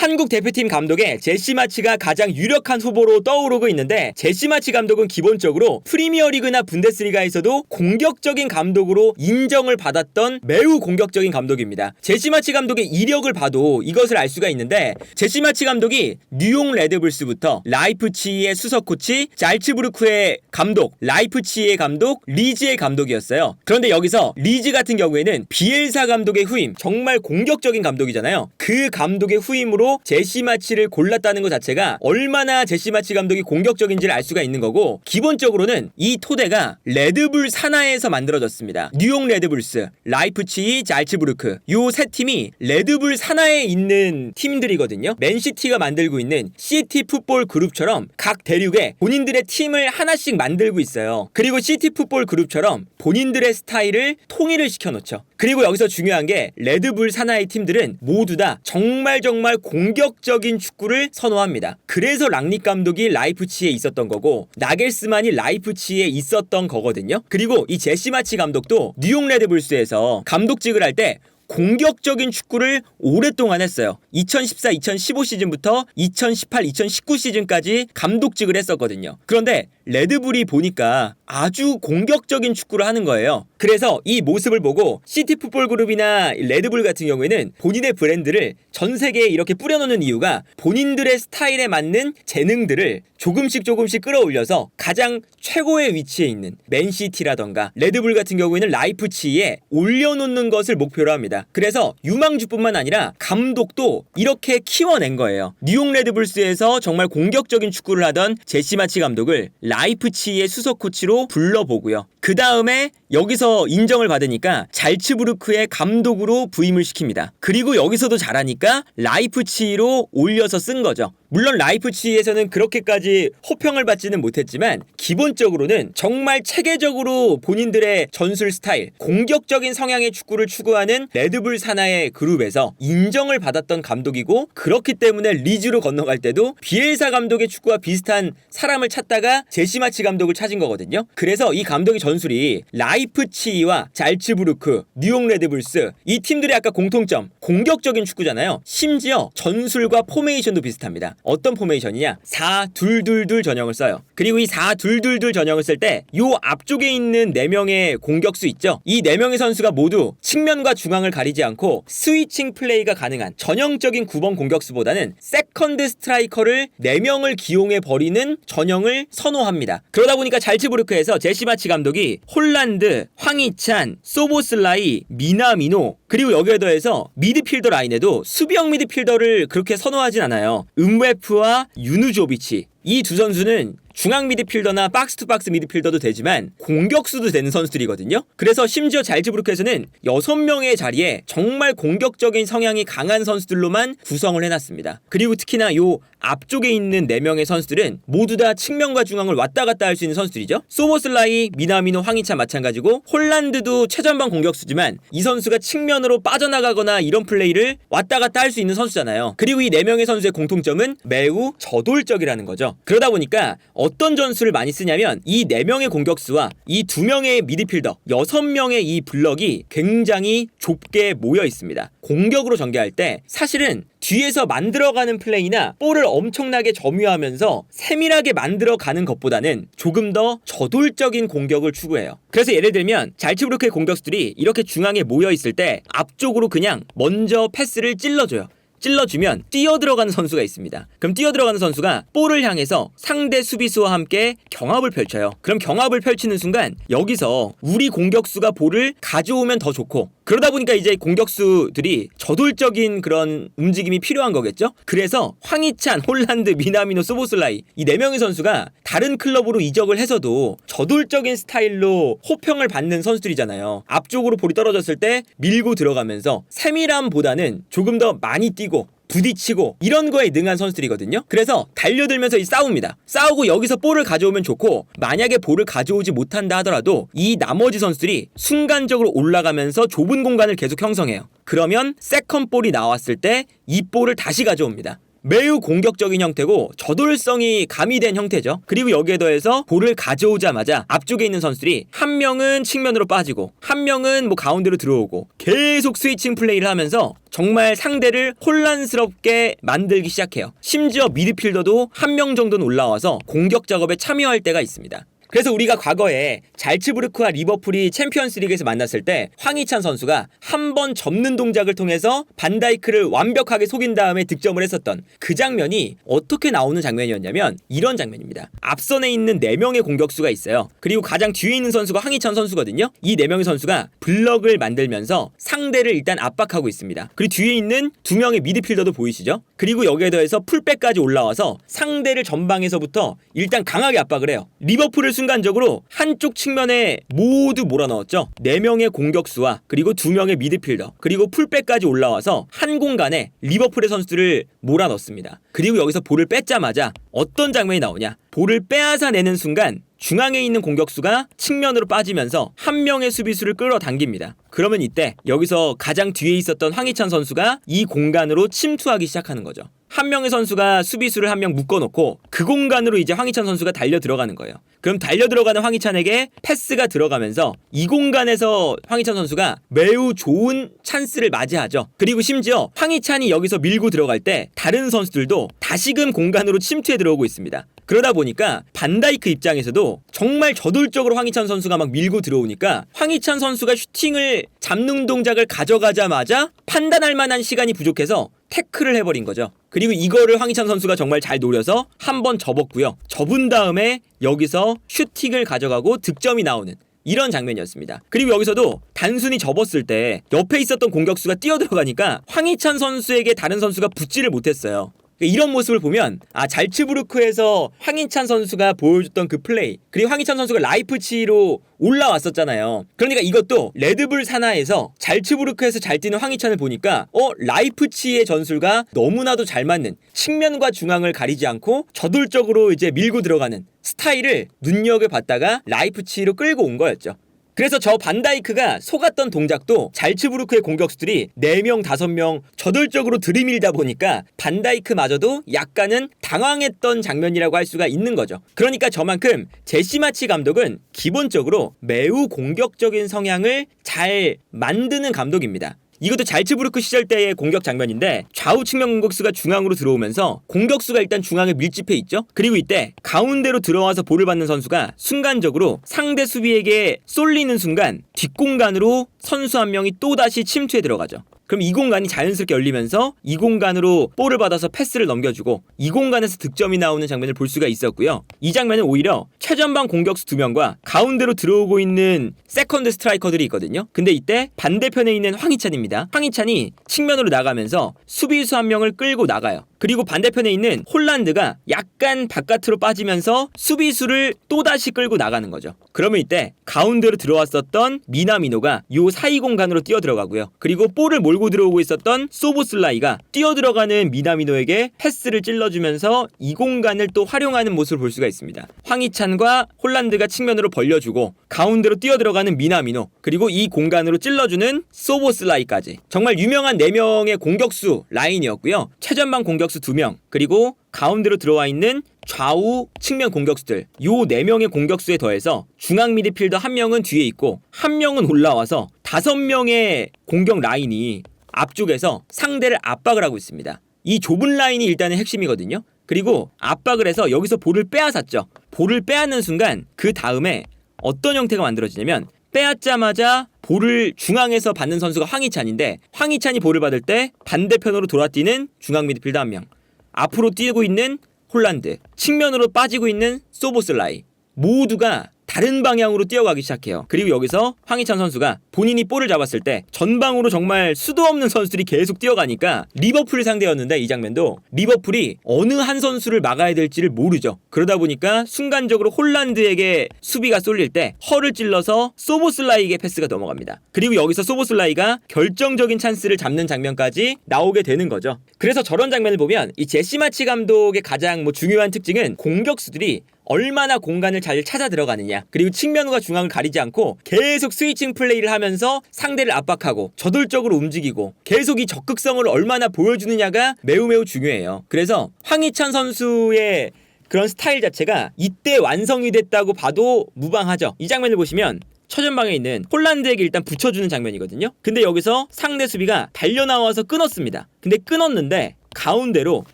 한국 대표팀 감독에 제시 마치가 가장 유력한 후보로 떠오르고 있는데, 제시 마치 감독은 기본적으로 프리미어리그나 분데스리가에서도 공격적인 감독으로 인정을 받았던 매우 공격적인 감독입니다. 제시 마치 감독의 이력을 봐도 이것을 알 수가 있는데, 제시 마치 감독이 뉴욕 레드불스부터 라이프치히의 수석 코치, 잘츠부르크의 감독, 라이프치히의 감독, 리즈의 감독이었어요. 그런데 여기서 리즈 같은 경우에는 비엘사 감독의 후임, 정말 공격적인 감독이잖아요. 그 감독의 후임으로 제시 마치를 골랐다는 것 자체가 얼마나 제시 마치 감독이 공격적인지를 알 수가 있는 거고, 기본적으로는 이 토대가 레드불 산하에서 만들어졌습니다. 뉴욕 레드불스, 라이프치히, 잘츠부르크, 요 세 팀이 레드불 산하에 있는 팀들이거든요. 맨시티가 만들고 있는 시티 풋볼 그룹처럼 각 대륙에 본인들의 팀을 하나씩 만들고 있어요. 그리고 시티 풋볼 그룹처럼 본인들의 스타일을 통일을 시켜놓죠. 그리고 여기서 중요한 게, 레드불 산하의 팀들은 모두 다 정말 공격적인 축구를 선호합니다. 그래서 랑닉 감독이 라이프치히에 있었던 거고, 나겔스만이 라이프치히에 있었던 거거든요. 그리고 이 제시 마치 감독도 뉴욕 레드불스에서 감독직을 할 때 공격적인 축구를 오랫동안 했어요. 2014-2015 시즌부터 2018-2019 시즌까지 감독직을 했었거든요. 그런데 레드불이 보니까 아주 공격적인 축구를 하는 거예요. 그래서 이 모습을 보고 시티풋볼그룹이나 레드불 같은 경우에는 본인의 브랜드를 전 세계에 이렇게 뿌려놓는 이유가, 본인들의 스타일에 맞는 재능들을 조금씩 끌어올려서 가장 최고의 위치에 있는 맨시티라던가 레드불 같은 경우에는 라이프치히에 올려놓는 것을 목표로 합니다. 그래서 유망주뿐만 아니라 감독도 이렇게 키워낸 거예요. 뉴욕 레드불스에서 정말 공격적인 축구를 하던 제시 마치 감독을 라이프치히의 수석 코치로 불러보고요. 그 다음에 여기서 인정을 받으니까 잘츠부르크의 감독으로 부임을 시킵니다. 그리고 여기서도 잘하니까 라이프치히로 올려서 쓴 거죠. 물론 라이프치히에서는 그렇게까지 호평을 받지는 못했지만, 기본적으로는 정말 체계적으로 본인들의 전술 스타일, 공격적인 성향의 축구를 추구하는 레드불 산하의 그룹에서 인정을 받았던 감독이고, 그렇기 때문에 리즈로 건너갈 때도 비엘사 감독의 축구와 비슷한 사람을 찾다가 제시 마치 감독을 찾은 거거든요. 그래서 이 감독의 전술이 라이프치히와 잘츠부르크, 뉴욕 레드불스, 이 팀들의 아까 공통점, 공격적인 축구잖아요. 심지어 전술과 포메이션도 비슷합니다. 어떤 포메이션이냐? 4-2-2-2 전형을 써요. 그리고 이 4-2-2-2 전형을 쓸 때 요 앞쪽에 있는 4명의 공격수 있죠? 이 4명의 선수가 모두 측면과 중앙을 가리지 않고 스위칭 플레이가 가능한 전형적인 9번 공격수보다는 세컨드 스트라이커를 4명을 기용해 버리는 전형을 선호합니다. 그러다 보니까 잘츠부르크에서 제시 마치 감독이 홀란드, 황희찬, 소보슬라이, 미나미노, 그리고 여기에 더해서 미드필더 라인에도 수비형 미드필더를 그렇게 선호하진 않아요. 음웨프와 유누조비치, 이 두 선수는 중앙 미드필더나 박스투박스 미드필더도 되지만 공격수도 되는 선수들이거든요. 그래서 심지어 잘츠부르크에서는 6명의 자리에 정말 공격적인 성향이 강한 선수들로만 구성을 해놨습니다. 그리고 특히나 요 앞쪽에 있는 4명의 선수들은 모두 다 측면과 중앙을 왔다 갔다 할 수 있는 선수들이죠. 소보슬라이, 미나미노, 황희찬 마찬가지고, 홀란드도 최전방 공격수지만 이 선수가 측면으로 빠져나가거나 이런 플레이를 왔다 갔다 할 수 있는 선수잖아요. 그리고 이 4명의 선수의 공통점은 매우 저돌적이라는 거죠. 그러다 보니까 어떤 전술을 많이 쓰냐면, 이 4명의 공격수와 이 2명의 미드필더, 6명의 이 블럭이 굉장히 좁게 모여 있습니다. 공격으로 전개할 때 사실은 뒤에서 만들어가는 플레이나 볼을 엄청나게 점유하면서 세밀하게 만들어가는 것보다는 조금 더 저돌적인 공격을 추구해요. 그래서 예를 들면 잘츠부르크의 공격수들이 이렇게 중앙에 모여 있을 때 앞쪽으로 그냥 먼저 패스를 찔러줘요. 찔러주면 뛰어들어가는 선수가 있습니다. 그럼 뛰어들어가는 선수가 볼을 향해서 상대 수비수와 함께 경합을 펼쳐요. 그럼 경합을 펼치는 순간 여기서 우리 공격수가 볼을 가져오면 더 좋고, 그러다 보니까 이제 공격수들이 저돌적인 그런 움직임이 필요한 거겠죠? 그래서 황희찬, 홀란드, 미나미노, 소보슬라이, 이 4명의 선수가 다른 클럽으로 이적을 해서도 저돌적인 스타일로 호평을 받는 선수들이잖아요. 앞쪽으로 볼이 떨어졌을 때 밀고 들어가면서 세밀함보다는 조금 더 많이 뛰고 부딪히고 이런 거에 능한 선수들이거든요. 그래서 달려들면서 싸웁니다. 싸우고 여기서 볼을 가져오면 좋고, 만약에 볼을 가져오지 못한다 하더라도 이 나머지 선수들이 순간적으로 올라가면서 좁은 공간을 계속 형성해요. 그러면 세컨 볼이 나왔을 때 이 볼을 다시 가져옵니다. 매우 공격적인 형태고 저돌성이 가미된 형태죠. 그리고 여기에 더해서 볼을 가져오자마자 앞쪽에 있는 선수들이 한 명은 측면으로 빠지고 한 명은 뭐 가운데로 들어오고 계속 스위칭 플레이를 하면서 정말 상대를 혼란스럽게 만들기 시작해요. 심지어 미드필더도 한 명 정도는 올라와서 공격 작업에 참여할 때가 있습니다. 그래서 우리가 과거에 잘츠부르크와 리버풀이 챔피언스리그에서 만났을 때 황희찬 선수가 한 번 접는 동작을 통해서 반다이크를 완벽하게 속인 다음에 득점을 했었던 그 장면이 어떻게 나오는 장면이었냐면 이런 장면입니다. 앞선에 있는 4명의 공격수가 있어요. 그리고 가장 뒤에 있는 선수가 황희찬 선수거든요. 이 4명의 선수가 블럭을 만들면서 상대를 일단 압박하고 있습니다. 그리고 뒤에 있는 2명의 미드필더도 보이시죠? 그리고 여기에 더해서 풀백까지 올라와서 상대를 전방에서부터 일단 강하게 압박을 해요. 리버풀을 순간적으로 한쪽 측면에 모두 몰아넣었죠. 4명의 공격수와 그리고 2명의 미드필더 그리고 풀백까지 올라와서 한 공간에 리버풀의 선수들을 몰아넣습니다. 그리고 여기서 볼을 뺏자마자 어떤 장면이 나오냐. 볼을 빼앗아 내는 순간 중앙에 있는 공격수가 측면으로 빠지면서 한 명의 수비수를 끌어당깁니다. 그러면 이때 여기서 가장 뒤에 있었던 황희찬 선수가 이 공간으로 침투하기 시작하는 거죠. 한 명의 선수가 수비수를 한 명 묶어놓고 그 공간으로 이제 황희찬 선수가 달려 들어가는 거예요. 그럼 달려 들어가는 황희찬에게 패스가 들어가면서 이 공간에서 황희찬 선수가 매우 좋은 찬스를 맞이하죠. 그리고 심지어 황희찬이 여기서 밀고 들어갈 때 다른 선수들도 다시금 공간으로 침투해 들어오고 있습니다. 그러다 보니까 반다이크 입장에서도 정말 저돌적으로 황희찬 선수가 막 밀고 들어오니까 황희찬 선수가 슈팅을 잡는 동작을 가져가자마자 판단할 만한 시간이 부족해서 태클을 해버린 거죠. 그리고 이거를 황희찬 선수가 정말 잘 노려서 한번 접었고요. 접은 다음에 여기서 슈팅을 가져가고 득점이 나오는 이런 장면이었습니다. 그리고 여기서도 단순히 접었을 때 옆에 있었던 공격수가 뛰어들어가니까 황희찬 선수에게 다른 선수가 붙지를 못했어요. 이런 모습을 보면 잘츠부르크에서 황희찬 선수가 보여줬던 그 플레이 그리고 황희찬 선수가 라이프치히로 올라왔었잖아요. 그러니까 이것도 레드불 산하에서 잘츠부르크에서 잘 뛰는 황희찬을 보니까 라이프치히의 전술과 너무나도 잘 맞는 측면과 중앙을 가리지 않고 저돌적으로 이제 밀고 들어가는 스타일을 눈여겨봤다가 라이프치히로 끌고 온 거였죠. 그래서 저 반다이크가 속았던 동작도 잘츠부르크의 공격수들이 4명, 5명 저돌적으로 들이밀다 보니까 반다이크마저도 약간은 당황했던 장면이라고 할 수가 있는 거죠. 그러니까 저만큼 제시마치 감독은 기본적으로 매우 공격적인 성향을 잘 만드는 감독입니다. 이것도 잘츠부르크 시절 때의 공격 장면인데 좌우 측면 공격수가 중앙으로 들어오면서 공격수가 일단 중앙에 밀집해 있죠. 그리고 이때 가운데로 들어와서 볼을 받는 선수가 순간적으로 상대 수비에게 쏠리는 순간 뒷공간으로 선수 한 명이 또다시 침투해 들어가죠. 그럼 이 공간이 자연스럽게 열리면서 이 공간으로 볼을 받아서 패스를 넘겨주고 이 공간에서 득점이 나오는 장면을 볼 수가 있었고요. 이 장면은 오히려 최전방 공격수 2명과 가운데로 들어오고 있는 세컨드 스트라이커들이 있거든요. 근데 이때 반대편에 있는 황희찬입니다. 황희찬이 측면으로 나가면서 수비수 한 명을 끌고 나가요. 그리고 반대편에 있는 홀란드가 약간 바깥으로 빠지면서 수비수를 또다시 끌고 나가는 거죠. 그러면 이때 가운데로 들어왔었던 미나미노가 요 사이 공간으로 뛰어들어가고요. 그리고 볼을 몰고 들어오고 있었던 소보슬라이가 뛰어들어가는 미나미노에게 패스를 찔러주면서 이 공간을 또 활용하는 모습을 볼 수가 있습니다. 황희찬과 홀란드가 측면으로 벌려주고 가운데로 뛰어들어가는 미나미노 그리고 이 공간으로 찔러주는 소보슬라이까지 정말 유명한 4명의 공격수 라인이었고요. 최전방 공격수 2명 그리고 가운데로 들어와 있는 좌우 측면 공격수들 요 4명의 공격수에 더해서 중앙 미드필더 1명은 뒤에 있고 1명은 올라와서 5명의 공격 라인이 앞쪽에서 상대를 압박을 하고 있습니다. 이 좁은 라인이 일단은 핵심이거든요. 그리고 압박을 해서 여기서 볼을 빼앗았죠. 볼을 빼앗는 순간 그 다음에 어떤 형태가 만들어지냐면 빼앗자마자 볼을 중앙에서 받는 선수가 황희찬인데 황희찬이 볼을 받을 때 반대편으로 돌아뛰는 중앙 미드필더 1명 앞으로 뛰고 있는 홀란드 측면으로 빠지고 있는 소보슬라이 모두가 다른 방향으로 뛰어가기 시작해요. 그리고 여기서 황희찬 선수가 본인이 볼을 잡았을 때 전방으로 정말 수도 없는 선수들이 계속 뛰어가니까 리버풀 상대였는데 이 장면도 리버풀이 어느 한 선수를 막아야 될지를 모르죠. 그러다 보니까 순간적으로 홀란드에게 수비가 쏠릴 때 허를 찔러서 소보슬라이에게 패스가 넘어갑니다. 그리고 여기서 소보슬라이가 결정적인 찬스를 잡는 장면까지 나오게 되는 거죠. 그래서 저런 장면을 보면 이 제시마치 감독의 가장 중요한 특징은 공격수들이 얼마나 공간을 잘 찾아 들어가느냐, 그리고 측면과 중앙을 가리지 않고 계속 스위칭 플레이를 하면서 상대를 압박하고 저돌적으로 움직이고 계속 이 적극성을 얼마나 보여주느냐가 매우 중요해요. 그래서 황희찬 선수의 그런 스타일 자체가 이때 완성이 됐다고 봐도 무방하죠. 이 장면을 보시면 최전방에 있는 홀란드에게 일단 붙여주는 장면이거든요. 근데 여기서 상대 수비가 달려나와서 끊었습니다. 근데 끊었는데 가운데로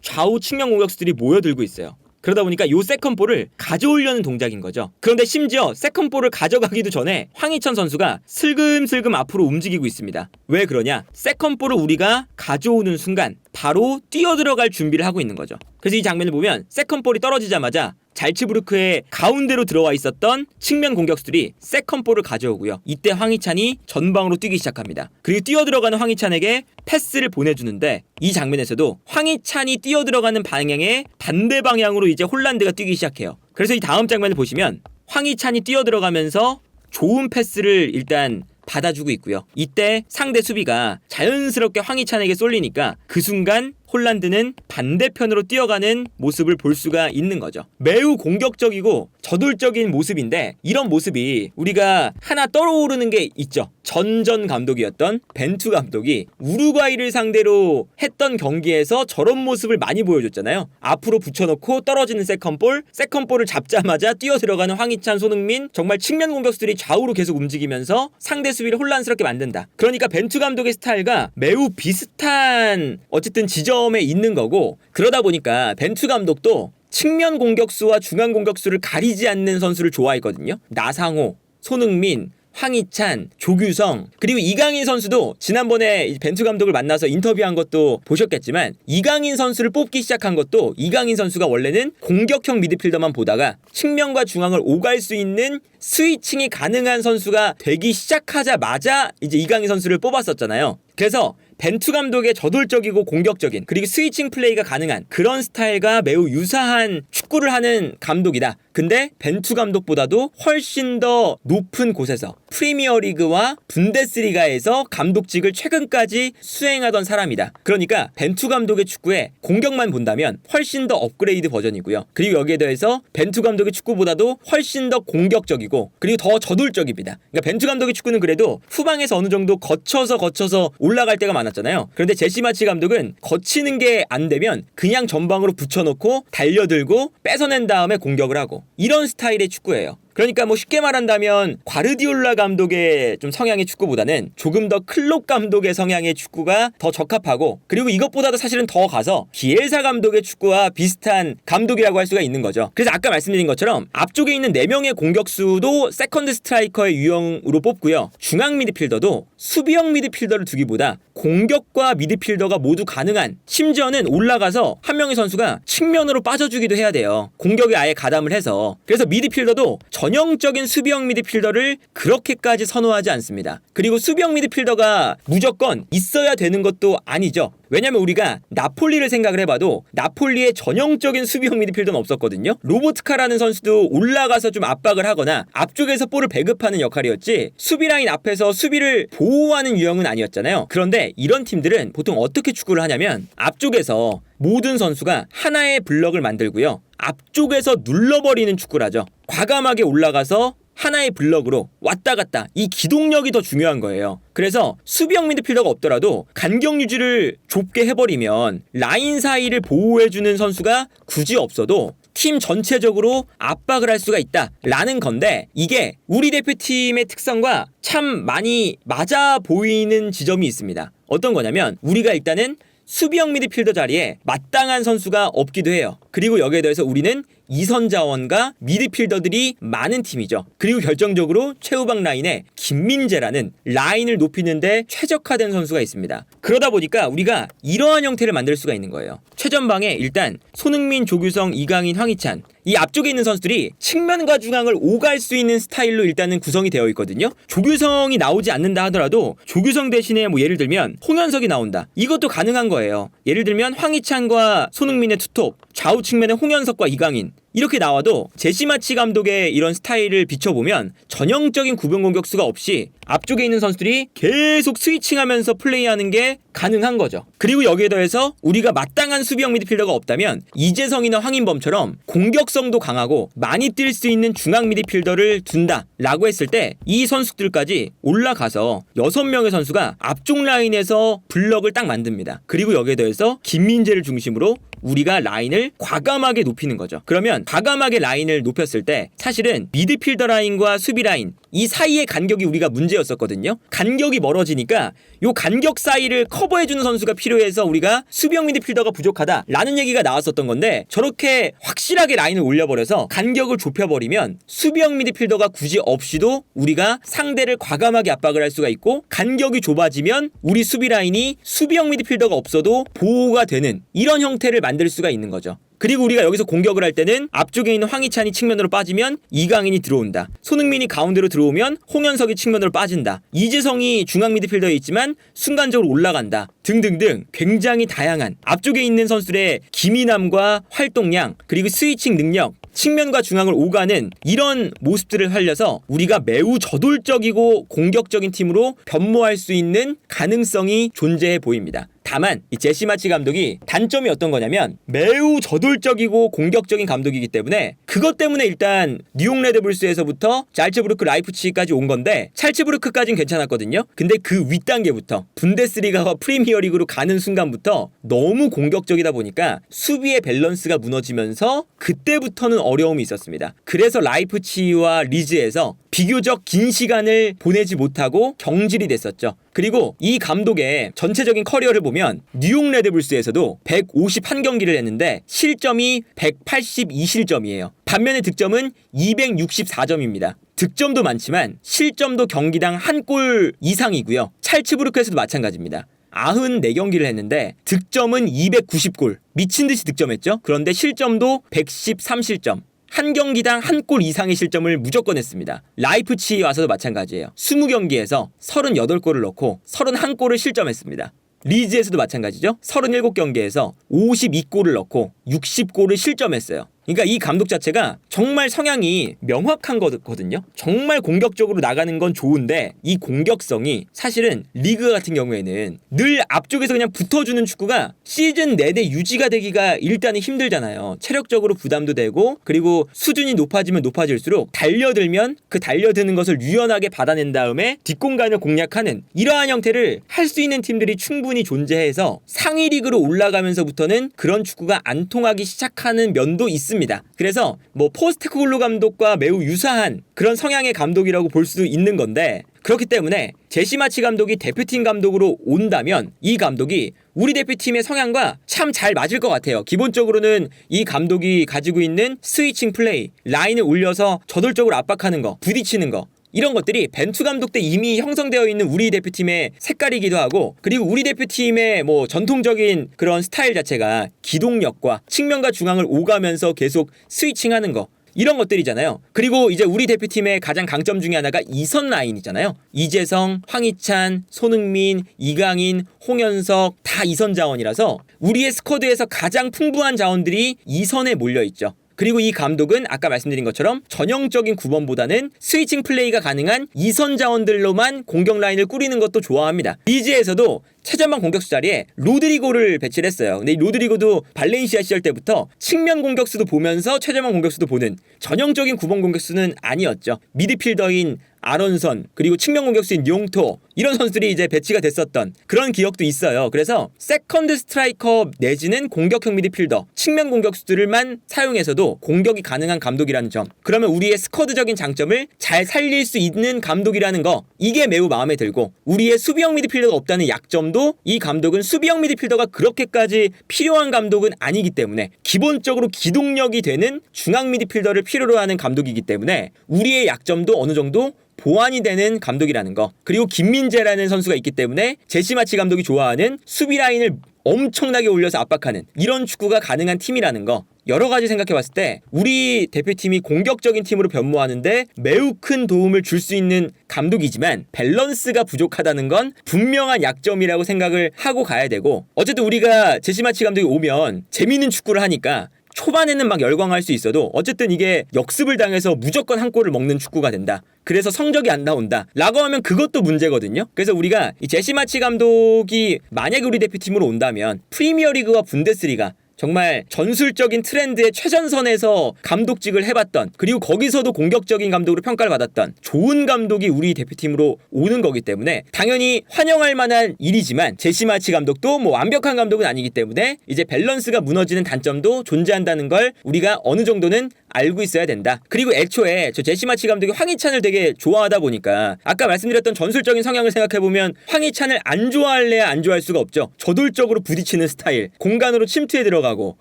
좌우 측면 공격수들이 모여들고 있어요. 그러다 보니까 요 세컨볼을 가져오려는 동작인 거죠. 그런데 심지어 세컨볼을 가져가기도 전에 황희찬 선수가 슬금슬금 앞으로 움직이고 있습니다. 왜 그러냐? 세컨볼을 우리가 가져오는 순간 바로 뛰어들어갈 준비를 하고 있는 거죠. 그래서 이 장면을 보면 세컨볼이 떨어지자마자 잘츠부르크의 가운데로 들어와 있었던 측면 공격수들이 세컨볼을 가져오고요. 이때 황희찬이 전방으로 뛰기 시작합니다. 그리고 뛰어들어가는 황희찬에게 패스를 보내주는데 이 장면에서도 황희찬이 뛰어들어가는 방향의 반대 방향으로 이제 홀란드가 뛰기 시작해요. 그래서 이 다음 장면을 보시면 황희찬이 뛰어들어가면서 좋은 패스를 일단 받아주고 있고요. 이때 상대 수비가 자연스럽게 황희찬에게 쏠리니까 그 순간 홀란드는 반대편으로 뛰어가는 모습을 볼 수가 있는 거죠. 매우 공격적이고 저돌적인 모습인데 이런 모습이 우리가 하나 떠오르는 게 있죠. 전전 감독이었던 벤투 감독이 우루과이를 상대로 했던 경기에서 저런 모습을 많이 보여줬잖아요. 앞으로 붙여놓고 떨어지는 세컨볼을 잡자마자 뛰어들어가는 황희찬, 손흥민, 정말 측면 공격수들이 좌우로 계속 움직이면서 상대 수비를 혼란스럽게 만든다. 그러니까 벤투 감독의 스타일과 매우 비슷한 어쨌든 지점에 있는 거고, 그러다 보니까 벤투 감독도 측면 공격수와 중앙 공격수를 가리지 않는 선수를 좋아했거든요. 나상호, 손흥민, 황희찬, 조규성, 그리고 이강인 선수도 지난번에 벤투 감독을 만나서 인터뷰한 것도 보셨겠지만 이강인 선수를 뽑기 시작한 것도 이강인 선수가 원래는 공격형 미드필더만 보다가 측면과 중앙을 오갈 수 있는 스위칭이 가능한 선수가 되기 시작하자마자 이제 이강인 선수를 뽑았었잖아요. 그래서 벤투 감독의 저돌적이고 공격적인 그리고 스위칭 플레이가 가능한 그런 스타일과 매우 유사한 축구를 하는 감독이다. 근데 벤투 감독보다도 훨씬 더 높은 곳에서 프리미어리그와 분데스리가에서 감독직을 최근까지 수행하던 사람이다. 그러니까 벤투 감독의 축구에 공격만 본다면 훨씬 더 업그레이드 버전이고요. 그리고 여기에 대해서 벤투 감독의 축구보다도 훨씬 더 공격적이고 그리고 더 저돌적입니다. 그러니까 벤투 감독의 축구는 그래도 후방에서 어느 정도 거쳐서 올라갈 때가 많았잖아요. 그런데 제시 마치 감독은 거치는 게 안 되면 그냥 전방으로 붙여놓고 달려들고 뺏어낸 다음에 공격을 하고 이런 스타일의 축구예요. 그러니까 뭐 쉽게 말한다면 과르디올라 감독의 좀 성향의 축구보다는 조금 더 클롭 감독의 성향의 축구가 더 적합하고, 그리고 이것보다도 사실은 더 가서 비엘사 감독의 축구와 비슷한 감독이라고 할 수가 있는 거죠. 그래서 아까 말씀드린 것처럼 앞쪽에 있는 4명의 공격수도 세컨드 스트라이커의 유형으로 뽑고요. 중앙 미드필더도 수비형 미드필더를 두기보다 공격과 미드필더가 모두 가능한, 심지어는 올라가서 한 명의 선수가 측면으로 빠져주기도 해야 돼요. 공격에 아예 가담을 해서. 그래서 미드필더도 전형적인 수비형 미드필더를 그렇게까지 선호하지 않습니다. 그리고 수비형 미드필더가 무조건 있어야 되는 것도 아니죠. 왜냐면 우리가 나폴리를 생각을 해봐도 나폴리의 전형적인 수비형 미드필더는 없었거든요. 로보트카라는 선수도 올라가서 좀 압박을 하거나 앞쪽에서 볼을 배급하는 역할이었지 수비 라인 앞에서 수비를 보호하는 유형은 아니었잖아요. 그런데 이런 팀들은 보통 어떻게 축구를 하냐면 앞쪽에서 모든 선수가 하나의 블럭을 만들고요. 앞쪽에서 눌러버리는 축구를 하죠. 과감하게 올라가서 하나의 블럭으로 왔다 갔다, 이 기동력이 더 중요한 거예요. 그래서 수비형 미드필더가 없더라도 간격 유지를 좁게 해버리면 라인 사이를 보호해주는 선수가 굳이 없어도 팀 전체적으로 압박을 할 수가 있다라는 건데, 이게 우리 대표팀의 특성과 참 많이 맞아 보이는 지점이 있습니다. 어떤 거냐면 우리가 일단은 수비형 미드필더 자리에 마땅한 선수가 없기도 해요. 그리고 여기에 대해서 우리는 2선 자원과 미드필더들이 많은 팀이죠. 그리고 결정적으로 최후방 라인에 김민재라는 라인을 높이는데 최적화된 선수가 있습니다. 그러다 보니까 우리가 이러한 형태를 만들 수가 있는 거예요. 최전방에 일단 손흥민, 조규성, 이강인, 황희찬, 이 앞쪽에 있는 선수들이 측면과 중앙을 오갈 수 있는 스타일로 일단은 구성이 되어 있거든요. 조규성이 나오지 않는다 하더라도 조규성 대신에 뭐 예를 들면 홍현석이 나온다, 이것도 가능한 거예요. 예를 들면 황희찬과 손흥민의 투톱, 좌우 측면에 홍현석과 이강인, 이렇게 나와도 제시마치 감독의 이런 스타일을 비춰보면 전형적인 구분 공격수가 없이 앞쪽에 있는 선수들이 계속 스위칭하면서 플레이하는 게 가능한 거죠. 그리고 여기에 더해서 우리가 마땅한 수비형 미드필더가 없다면 이재성이나 황인범처럼 공격성도 강하고 많이 뛸 수 있는 중앙 미드필더를 둔다라고 했을 때 이 선수들까지 올라가서 6명의 선수가 앞쪽 라인에서 블럭을 딱 만듭니다. 그리고 여기에 더해서 김민재를 중심으로 우리가 라인을 과감하게 높이는 거죠. 그러면 과감하게 라인을 높였을 때 사실은 미드필더 라인과 수비 라인 이 사이의 간격이 우리가 문제였었거든요. 간격이 멀어지니까 요 간격 사이를 커버해주는 선수가 필요해서 우리가 수비형 미드필더가 부족하다라는 얘기가 나왔었던 건데, 저렇게 확실하게 라인을 올려버려서 간격을 좁혀버리면 수비형 미드필더가 굳이 없이도 우리가 상대를 과감하게 압박을 할 수가 있고, 간격이 좁아지면 우리 수비 라인이 수비형 미드필더가 없어도 보호가 되는 이런 형태를 만들 수가 있는 거죠. 그리고 우리가 여기서 공격을 할 때는 앞쪽에 있는 황희찬이 측면으로 빠지면 이강인이 들어온다. 손흥민이 가운데로 들어오면 홍현석이 측면으로 빠진다. 이재성이 중앙 미드필더에 있지만 순간적으로 올라간다. 등등등 굉장히 다양한 앞쪽에 있는 선수들의 기민함과 활동량, 그리고 스위칭 능력, 측면과 중앙을 오가는 이런 모습들을 살려서 우리가 매우 저돌적이고 공격적인 팀으로 변모할 수 있는 가능성이 존재해 보입니다. 다만 이 제시 마치 감독이 단점이 어떤 거냐면 매우 저돌적이고 공격적인 감독이기 때문에, 그것 때문에 일단 뉴욕 레드불스에서부터 잘츠부르크 라이프치히까지 온 건데, 찰츠부르크까지는 괜찮았거든요. 근데 그 윗단계부터 분데스리가와 프리미어리그로 가는 순간부터 너무 공격적이다 보니까 수비의 밸런스가 무너지면서 그때부터는 어려움이 있었습니다. 그래서 라이프치히와 리즈에서 비교적 긴 시간을 보내지 못하고 경질이 됐었죠. 그리고 이 감독의 전체적인 커리어를 보면 뉴욕 레드불스에서도 151경기를 했는데 실점이 182실점이에요. 반면에 득점은 264점입니다. 득점도 많지만 실점도 경기당 한 골 이상이고요. 찰츠부르크에서도 마찬가지입니다. 94경기를 했는데 득점은 290골. 미친듯이 득점했죠. 그런데 실점도 113실점. 한 경기당 한 골 이상의 실점을 무조건 했습니다. 라이프치히 와서도 마찬가지예요. 20경기에서 38골을 넣고 31골을 실점했습니다. 리즈에서도 마찬가지죠. 37경기에서 52골을 넣고 60골을 실점했어요. 그러니까 이 감독 자체가 정말 성향이 명확한 거거든요. 정말 공격적으로 나가는 건 좋은데 이 공격성이 사실은 리그 같은 경우에는 늘 앞쪽에서 그냥 붙어주는 축구가 시즌 내내 유지가 되기가 일단은 힘들잖아요. 체력적으로 부담도 되고, 그리고 수준이 높아지면 높아질수록 달려들면 그 달려드는 것을 유연하게 받아낸 다음에 뒷공간을 공략하는 이러한 형태를 할 수 있는 팀들이 충분히 존재해서 상위 리그로 올라가면서부터는 그런 축구가 안 통하기 시작하는 면도 있습니다. 그래서 뭐 포스테코글루 감독과 매우 유사한 그런 성향의 감독이라고 볼 수도 있는 건데, 그렇기 때문에 제시 마치 감독이 대표팀 감독으로 온다면 이 감독이 우리 대표팀의 성향과 참 잘 맞을 것 같아요. 기본적으로는 이 감독이 가지고 있는 스위칭 플레이, 라인을 올려서 저돌적으로 압박하는 거, 부딪히는 거, 이런 것들이 벤투 감독 때 이미 형성되어 있는 우리 대표팀의 색깔이기도 하고, 그리고 우리 대표팀의 뭐 전통적인 그런 스타일 자체가 기동력과 측면과 중앙을 오가면서 계속 스위칭하는 거, 이런 것들이잖아요. 그리고 이제 우리 대표팀의 가장 강점 중에 하나가 이선 라인이잖아요. 이재성, 황희찬, 손흥민, 이강인, 홍현석 다 이선 자원이라서 우리의 스쿼드에서 가장 풍부한 자원들이 이선에 몰려있죠. 그리고 이 감독은 아까 말씀드린 것처럼 전형적인 9번보다는 스위칭 플레이가 가능한 이선 자원들로만 공격 라인을 꾸리는 것도 좋아합니다. 리즈에서도 최전방 공격수 자리에 로드리고를 배치를 했어요. 근데 이 로드리고도 발렌시아 시절 때부터 측면 공격수도 보면서 최전방 공격수도 보는 전형적인 9번 공격수는 아니었죠. 미드필더인 아론선, 그리고 측면 공격수인 용토, 이런 선수들이 이제 배치가 됐었던 그런 기억도 있어요. 그래서 세컨드 스트라이커 내지는 공격형 미드필더, 측면 공격수들만 사용해서도 공격이 가능한 감독이라는 점, 그러면 우리의 스쿼드적인 장점을 잘 살릴 수 있는 감독이라는 거, 이게 매우 마음에 들고, 우리의 수비형 미드필더가 없다는 약점도 이 감독은 수비형 미드필더가 그렇게까지 필요한 감독은 아니기 때문에 기본적으로 기동력이 되는 중앙 미드필더를 필요로 하는 감독이기 때문에 우리의 약점도 어느 정도 보완이 되는 감독이라는 거, 그리고 김민재라는 선수가 있기 때문에 제시 마치 감독이 좋아하는 수비 라인을 엄청나게 올려서 압박하는 이런 축구가 가능한 팀이라는 거, 여러 가지 생각해봤을 때 우리 대표팀이 공격적인 팀으로 변모하는데 매우 큰 도움을 줄 수 있는 감독이지만 밸런스가 부족하다는 건 분명한 약점이라고 생각을 하고 가야 되고, 어쨌든 우리가 제시 마치 감독이 오면 재미있는 축구를 하니까 초반에는 막 열광할 수 있어도 어쨌든 이게 역습을 당해서 무조건 한 골을 먹는 축구가 된다. 그래서 성적이 안 나온다 라고 하면 그것도 문제거든요. 그래서 우리가 이 제시 마치 감독이 만약에 우리 대표팀으로 온다면 프리미어리그와 분데스리가 정말 전술적인 트렌드의 최전선에서 감독직을 해봤던, 그리고 거기서도 공격적인 감독으로 평가를 받았던 좋은 감독이 우리 대표팀으로 오는 거기 때문에 당연히 환영할 만한 일이지만, 제시 마치 감독도 뭐 완벽한 감독은 아니기 때문에 이제 밸런스가 무너지는 단점도 존재한다는 걸 우리가 어느 정도는 알고 있어야 된다. 그리고 애초에 저 제시 마치 감독이 황희찬을 되게 좋아하다 보니까 아까 말씀드렸던 전술적인 성향을 생각해보면 황희찬을 안 좋아할래야 안 좋아할 수가 없죠. 저돌적으로 부딪히는 스타일, 공간으로 침투해 들어가고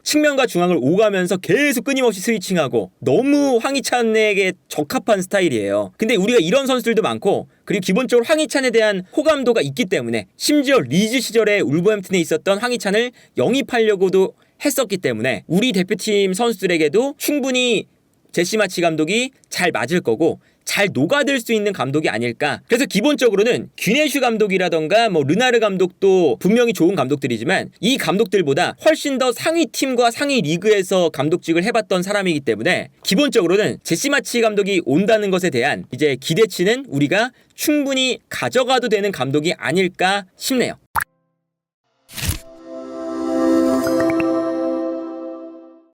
측면과 중앙을 오가면서 계속 끊임없이 스위칭하고, 너무 황희찬에게 적합한 스타일이에요. 근데 우리가 이런 선수들도 많고, 그리고 기본적으로 황희찬에 대한 호감도가 있기 때문에 심지어 리즈 시절에 울버햄튼에 있었던 황희찬을 영입하려고도 했었기 때문에 우리 대표팀 선수들에게도 충분히 제시 마치 감독이 잘 맞을 거고 잘 녹아들 수 있는 감독이 아닐까. 그래서 기본적으로는 귀네슈 감독이라던가 뭐 르나르 감독도 분명히 좋은 감독들이지만 이 감독들보다 훨씬 더 상위 팀과 상위 리그에서 감독직을 해봤던 사람이기 때문에 기본적으로는 제시 마치 감독이 온다는 것에 대한 이제 기대치는 우리가 충분히 가져가도 되는 감독이 아닐까 싶네요.